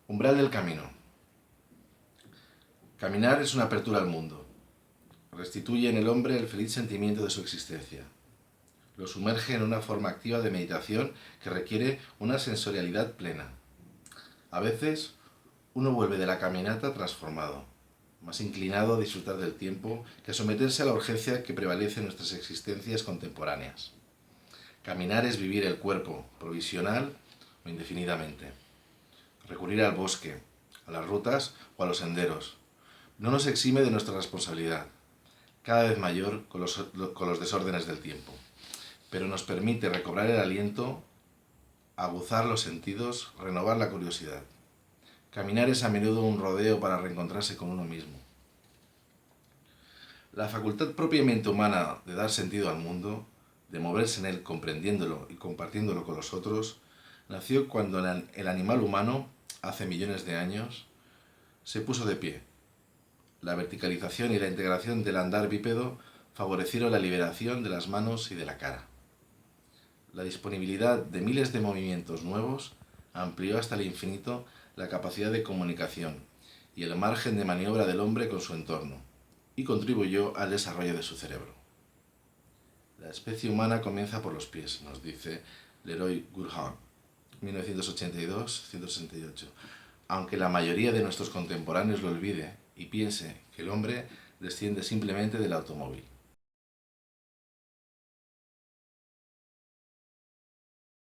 Umbral del camino. Caminar es una apertura al mundo. Restituye en el hombre el feliz sentimiento de su existencia. Lo sumerge en una forma activa de meditación que requiere una sensorialidad plena. A veces, uno vuelve de la caminata transformado, más inclinado a disfrutar del tiempo que a someterse a la urgencia que prevalece en nuestras existencias contemporáneas. Caminar es vivir el cuerpo, provisional o indefinidamente. Recurrir al bosque, a las rutas o a los senderos no nos exime de nuestra responsabilidad, cada vez mayor con los desórdenes del tiempo, pero nos permite recobrar el aliento, aguzar los sentidos, renovar la curiosidad. Caminar es a menudo un rodeo para reencontrarse con uno mismo. La facultad propiamente humana de dar sentido al mundo, de moverse en él comprendiéndolo y compartiéndolo con los otros, nació cuando el animal humano, hace millones de años, se puso de pie. La verticalización y la integración del andar bípedo favorecieron la liberación de las manos y de la cara. La disponibilidad de miles de movimientos nuevos amplió hasta el infinito la capacidad de comunicación y el margen de maniobra del hombre con su entorno, y contribuyó al desarrollo de su cerebro. La especie humana comienza por los pies, nos dice Leroy Gourhart, 1982-168, aunque la mayoría de nuestros contemporáneos lo olvide y piense que el hombre desciende simplemente del automóvil.